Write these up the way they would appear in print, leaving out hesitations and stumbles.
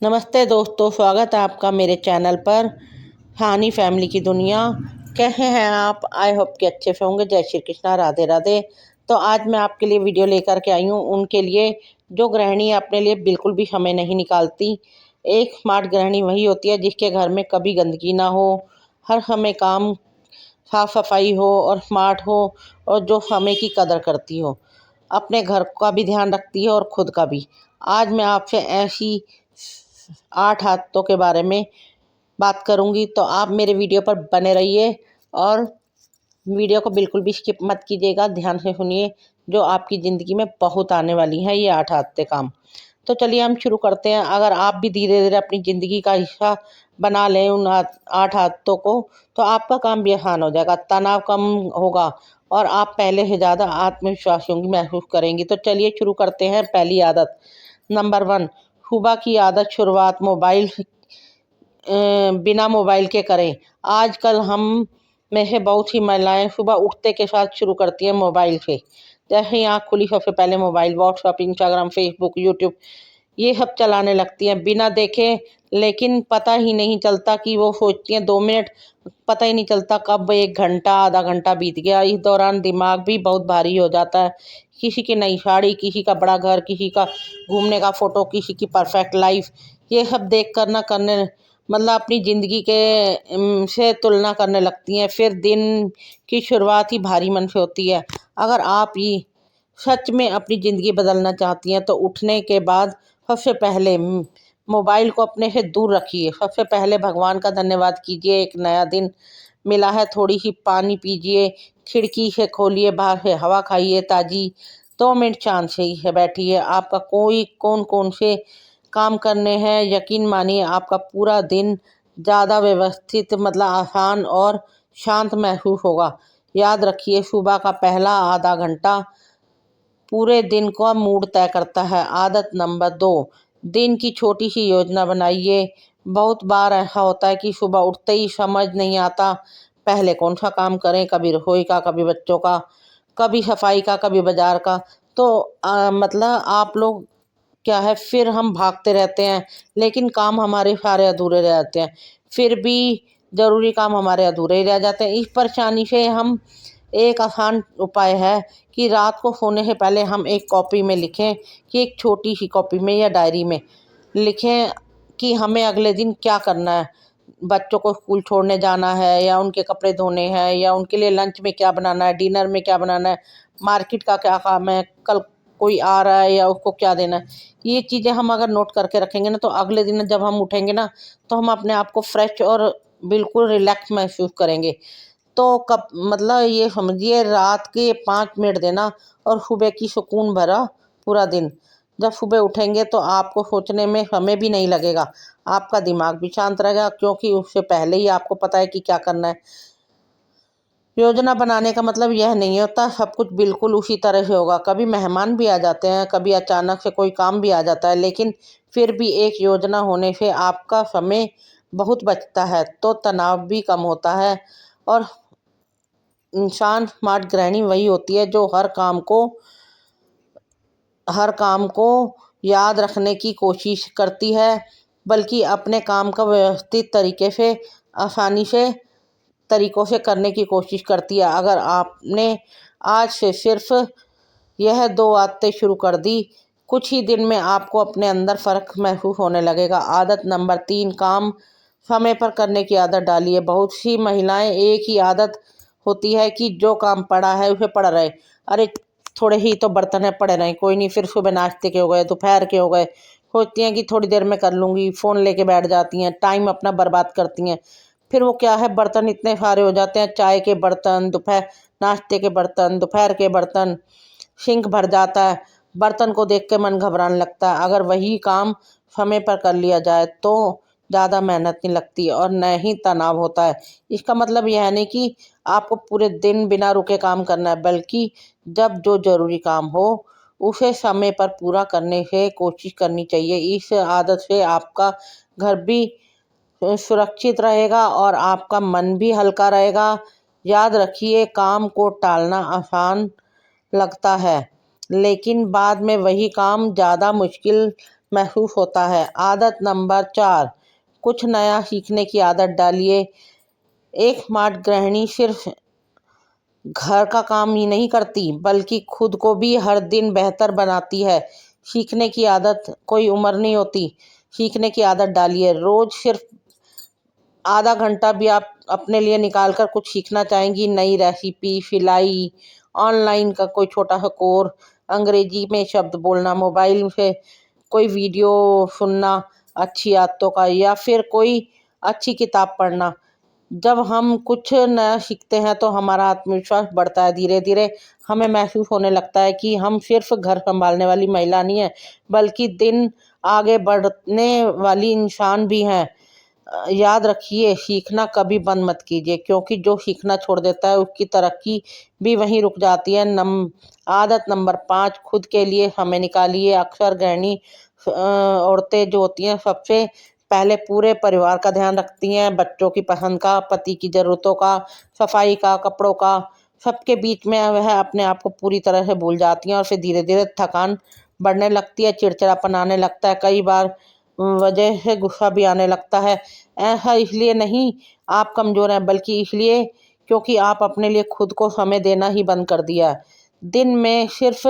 नमस्ते दोस्तों, स्वागत है आपका मेरे चैनल पर हानी फैमिली की दुनिया। कैसे हैं आप? आई होप कि अच्छे से होंगे। जय श्री कृष्णा, राधे राधे। तो आज मैं आपके लिए वीडियो लेकर के आई हूँ उनके लिए जो गृहिणी अपने लिए बिल्कुल भी समय नहीं निकालती। एक स्मार्ट गृहिणी वही होती है जिसके घर में कभी गंदगी ना हो, हर समय काम साफ सफाई हो और स्मार्ट हो, और जो समय की कदर करती हो, अपने घर का भी ध्यान रखती है और खुद का भी। आज मैं आपसे ऐसी 8 आदतों के बारे में बात करूंगी, तो आप मेरे वीडियो पर बने रहिए और वीडियो को बिल्कुल भी स्किप मत कीजिएगा। ध्यान से सुनिए, जो आपकी ज़िंदगी में बहुत आने वाली हैं ये 8 आदतें काम। तो चलिए हम शुरू करते हैं। अगर आप भी धीरे धीरे अपनी ज़िंदगी का हिस्सा बना लें उन 8 आदतों को, तो आपका काम भी आसान हो जाएगा, तनाव कम होगा और आप पहले से ज़्यादा आत्मविश्वासी महसूस करेंगी। तो चलिए शुरू करते हैं। पहली आदत, नंबर 1, सुबह की आदत शुरुआत बिना मोबाइल के करें। आजकल हम में से बहुत सी महिलाएं सुबह उठते के साथ शुरू करती हैं मोबाइल से। जैसे ही आँख खुली सबसे पहले mobile, WhatsApp, Instagram, Facebook, YouTube ये सब चलाने लगती हैं बिना देखे। लेकिन पता ही नहीं चलता कि वो सोचती हैं 2 मिनट, पता ही नहीं चलता कब 1 घंटा आधा घंटा बीत गया। इस दौरान दिमाग भी बहुत भारी हो जाता है। किसी की नई साड़ी, किसी का बड़ा घर, किसी का घूमने का फोटो, किसी की परफेक्ट लाइफ, ये सब देख कर ना करने मतलब अपनी ज़िंदगी के से तुलना करने लगती हैं। फिर दिन की शुरुआत ही भारी मन से होती है। अगर आप ये सच में अपनी ज़िंदगी बदलना चाहती हैं तो उठने के बाद सबसे पहले मोबाइल को अपने से दूर रखिए। सबसे पहले भगवान का धन्यवाद कीजिए, एक नया दिन मिला है। थोड़ी सी पानी पीजिए, खिड़की से खोलिए, बाहर से हवा खाइए ताज़ी। 2 मिनट शांत से बैठिए। आपका कोई कौन कौन से काम करने हैं, यकीन मानिए आपका पूरा दिन ज़्यादा व्यवस्थित आसान और शांत महसूस होगा। याद रखिए, सुबह का पहला आधा घंटा पूरे दिन का मूड तय करता है। आदत नंबर 2, दिन की छोटी सी योजना बनाइए। बहुत बार ऐसा होता है कि सुबह उठते ही समझ नहीं आता पहले कौन सा काम करें, कभी रसोई का, कभी बच्चों का, कभी सफाई का, कभी बाजार का। तो आप लोग क्या है, फिर हम भागते रहते हैं लेकिन काम हमारे सारे अधूरे रह जाते हैं। फिर भी ज़रूरी काम हमारे अधूरे ही रह जाते हैं। इस परेशानी से हम एक आसान उपाय है कि रात को सोने से पहले हम एक कॉपी में लिखें, कि एक छोटी सी कॉपी में या डायरी में लिखें कि हमें अगले दिन क्या करना है। बच्चों को स्कूल छोड़ने जाना है, या उनके कपड़े धोने हैं, या उनके लिए लंच में क्या बनाना है, डिनर में क्या बनाना है, मार्केट का क्या काम है, कल कोई आ रहा है या उसको क्या देना है। ये चीज़ें हम अगर नोट करके रखेंगे ना, तो अगले दिन जब हम उठेंगे ना, तो हम अपने आप को फ्रेश और बिल्कुल रिलैक्स महसूस करेंगे। तो कब ये समझिए, रात के 5 मिनट देना और सुबह की सुकून भरा पूरा दिन। जब सुबह उठेंगे तो आपको सोचने में समय भी नहीं लगेगा, आपका दिमाग भी शांत रहेगा, क्योंकि उससे पहले ही आपको पता है कि क्या करना है। योजना बनाने का मतलब यह नहीं होता सब कुछ बिल्कुल उसी तरह से होगा। कभी मेहमान भी आ जाते हैं, कभी अचानक से कोई काम भी आ जाता है, लेकिन फिर भी एक योजना होने से आपका समय बहुत बचता है, तो तनाव भी कम होता है। और इंसान स्मार्ट गृहिणी वही होती है जो हर काम को याद रखने की कोशिश करती है, बल्कि अपने काम का व्यवस्थित तरीकों से करने की कोशिश करती है। अगर आपने आज से सिर्फ यह 2 आदतें शुरू कर दी, कुछ ही दिन में आपको अपने अंदर फ़र्क महसूस होने लगेगा। आदत नंबर 3, काम समय पर करने की आदत डालिए। बहुत सी महिलाएं एक ही आदत होती है कि जो काम पड़ा है उसे पड़ा रहे। अरे थोड़े ही तो बर्तन है, पड़े रहें, कोई नहीं। फिर सुबह नाश्ते के हो गए, दोपहर के हो गए, सोचती हैं कि थोड़ी देर में कर लूँगी, फ़ोन लेके बैठ जाती हैं, टाइम अपना बर्बाद करती हैं। फिर वो क्या है, बर्तन इतने सारे हो जाते हैं, चाय के बर्तन, नाश्ते के बर्तन, दोपहर के बर्तन, सिंक भर जाता है। बर्तन को देख के मन घबराने लगता है। अगर वही काम समय पर कर लिया जाए तो ज़्यादा मेहनत नहीं लगती और न ही तनाव होता है। इसका मतलब यह नहीं कि आपको पूरे दिन बिना रुके काम करना है, बल्कि जब जो ज़रूरी काम हो उसे समय पर पूरा करने से कोशिश करनी चाहिए। इस आदत से आपका घर भी सुरक्षित रहेगा और आपका मन भी हल्का रहेगा। याद रखिए, काम को टालना आसान लगता है, लेकिन बाद में वही काम ज़्यादा मुश्किल महसूस होता है। आदत नंबर 4, कुछ नया सीखने की आदत डालिए। एक स्मार्ट गृहिणी सिर्फ घर का काम ही नहीं करती बल्कि खुद को भी हर दिन बेहतर बनाती है। सीखने की आदत कोई उम्र नहीं होती। सीखने की आदत डालिए। रोज सिर्फ आधा घंटा भी आप अपने लिए निकाल कर कुछ सीखना चाहेंगी, नई रेसिपी, सिलाई, ऑनलाइन का कोई छोटा सा कोर्स, अंग्रेजी में शब्द बोलना, मोबाइल से कोई वीडियो सुनना अच्छी आदतों का, या फिर कोई अच्छी किताब पढ़ना। जब हम कुछ नया सीखते हैं तो हमारा आत्मविश्वास बढ़ता है। धीरे धीरे हमें महसूस होने लगता है कि हम सिर्फ घर संभालने वाली महिला नहीं है बल्कि दिन आगे बढ़ने वाली इंसान भी हैं। याद रखिए, सीखना कभी बंद मत कीजिए, क्योंकि जो सीखना छोड़ देता है उसकी तरक्की भी वहीं रुक जाती है। आदत नंबर 5, खुद के लिए समय निकालिए। अक्सर गृहिणी औरतें जो होती हैं सबसे पहले पूरे परिवार का ध्यान रखती हैं, बच्चों की पसंद का, पति की ज़रूरतों का, सफाई का, कपड़ों का, सबके बीच में वह अपने आप को पूरी तरह से भूल जाती हैं और फिर धीरे धीरे थकान बढ़ने लगती है, चिड़चिड़ापन आने लगता है, कई बार वजह से गुस्सा भी आने लगता है। ऐसा इसलिए नहीं आप कमज़ोर हैं, बल्कि इसलिए क्योंकि आप अपने लिए खुद को समय देना ही बंद कर दिया है। दिन में सिर्फ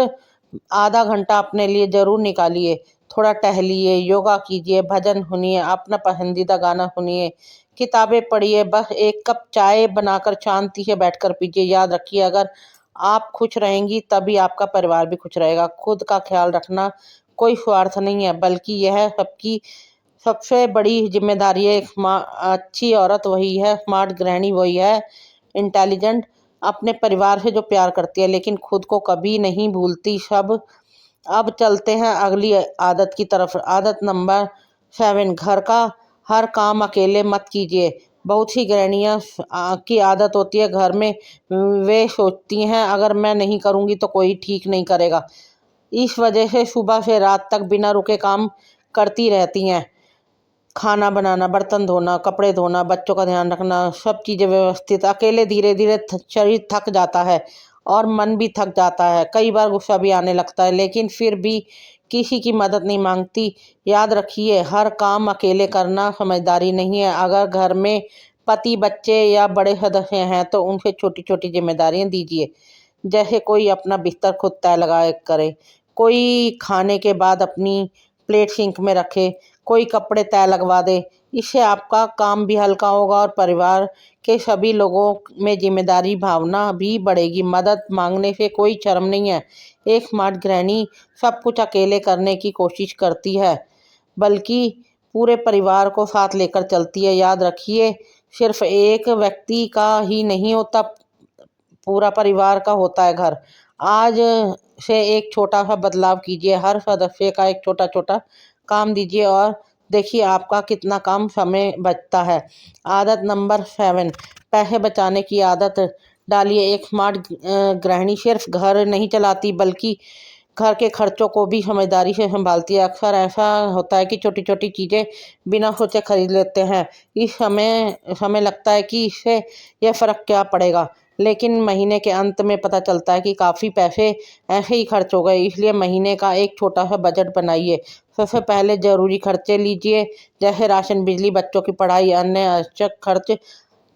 आधा घंटा अपने लिए ज़रूर निकालिए। थोड़ा टहलिए, योगा कीजिए, भजन सुनिए, अपना पसंदीदा गाना सुनिए, किताबें पढ़िए, बस एक कप चाय बनाकर शांति से बैठकर पीजिए। याद रखिए, अगर आप खुश रहेंगी तभी आपका परिवार भी खुश रहेगा। खुद का ख्याल रखना कोई स्वार्थ नहीं है, बल्कि यह सबकी सबसे बड़ी जिम्मेदारी है। एक अच्छी औरत वही है, स्मार्ट गृहिणी वही है, इंटेलिजेंट, अपने परिवार से जो प्यार करती है लेकिन खुद को कभी नहीं भूलती। सब अब चलते हैं अगली आदत की तरफ। आदत नंबर 7, घर का हर काम अकेले मत कीजिए। बहुत सी गृहिणियाँ की आदत होती है घर में, वे सोचती हैं अगर मैं नहीं करूँगी तो कोई ठीक नहीं करेगा। इस वजह से सुबह से रात तक बिना रुके काम करती रहती हैं। खाना बनाना, बर्तन धोना, कपड़े धोना, बच्चों का ध्यान रखना, सब चीज़ें व्यवस्थित। अकेले धीरे धीरे शरीर थक जाता है और मन भी थक जाता है, कई बार गुस्सा भी आने लगता है, लेकिन फिर भी किसी की मदद नहीं मांगती। याद रखिए, हर काम अकेले करना समझदारी नहीं है। अगर घर में पति, बच्चे या बड़े सदस्य हैं तो उनसे छोटी छोटी जिम्मेदारियां दीजिए, जैसे कोई अपना बिस्तर खुद तय लगाए करे, कोई खाने के बाद अपनी प्लेट सिंक में रखे, कोई कपड़े तय लगवा दे। इससे आपका काम भी हल्का होगा और परिवार के सभी लोगों में जिम्मेदारी भावना भी बढ़ेगी। मदद मांगने से कोई शर्म नहीं है। एक स्मार्ट गृहिणी सब कुछ अकेले करने की कोशिश करती है, बल्कि पूरे परिवार को साथ लेकर चलती है। याद रखिए, सिर्फ एक व्यक्ति का ही नहीं होता, पूरा परिवार का होता है घर। आज से एक छोटा सा बदलाव कीजिए, हर सदस्य का एक छोटा छोटा काम दीजिए और देखिए आपका कितना काम समय बचता है। आदत नंबर 7, पैसे बचाने की आदत डालिए। एक स्मार्ट गृहिणी सिर्फ घर नहीं चलाती बल्कि घर के खर्चों को भी समझदारी से संभालती है। अक्सर ऐसा होता है कि छोटी छोटी चीज़ें बिना सोचे खरीद लेते हैं। इस समय समय लगता है कि इससे यह फ़र्क क्या पड़ेगा, लेकिन महीने के अंत में पता चलता है कि काफ़ी पैसे ऐसे ही खर्च हो गए। इसलिए महीने का एक छोटा सा बजट बनाइए। सबसे पहले ज़रूरी खर्चे लीजिए, जैसे राशन, बिजली, बच्चों की पढ़ाई, अन्य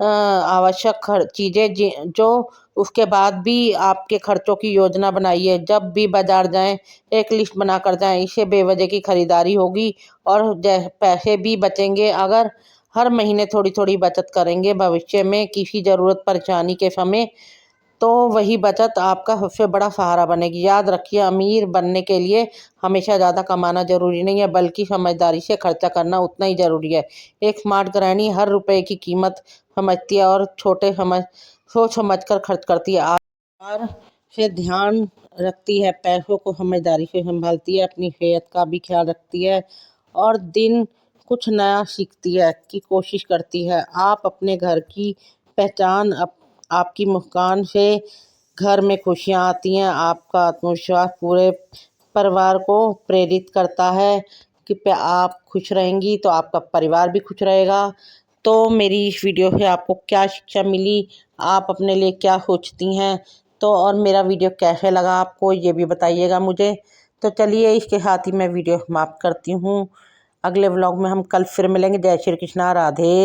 आवश्यक खर्च, चीज़ें जो। उसके बाद भी आपके खर्चों की योजना बनाइए। जब भी बाजार जाएं एक लिस्ट बनाकर जाएं, इससे बेवजह की खरीदारी होगी और पैसे भी बचेंगे। अगर हर महीने थोड़ी थोड़ी बचत करेंगे, भविष्य में किसी ज़रूरत परेशानी के समय तो वही बचत आपका सबसे बड़ा सहारा बनेगी। याद रखिए, अमीर बनने के लिए हमेशा ज़्यादा कमाना ज़रूरी नहीं है, बल्कि समझदारी से खर्चा करना उतना ही ज़रूरी है। एक स्मार्ट गृहिणी हर रुपए की कीमत समझती है और सोच समझ कर खर्च करती है। और से ध्यान रखती है, पैसों को समझदारी से संभालती है, अपनी सेहत का भी ख्याल रखती है और दिन कुछ नया सीखती है की कोशिश करती है। आप अपने घर की पहचान, आपकी मुस्कान से घर में खुशियाँ आती हैं। आपका आत्मविश्वास पूरे परिवार को प्रेरित करता है कि आप खुश रहेंगी तो आपका परिवार भी खुश रहेगा। तो मेरी इस वीडियो से आपको क्या शिक्षा मिली, आप अपने लिए क्या सोचती हैं, तो और मेरा वीडियो कैसे लगा आपको ये भी बताइएगा मुझे। तो चलिए इसके साथ ही मैं वीडियो समाप्त करती हूँ। अगले व्लॉग में हम कल फिर मिलेंगे। जय श्री कृष्णा, राधे।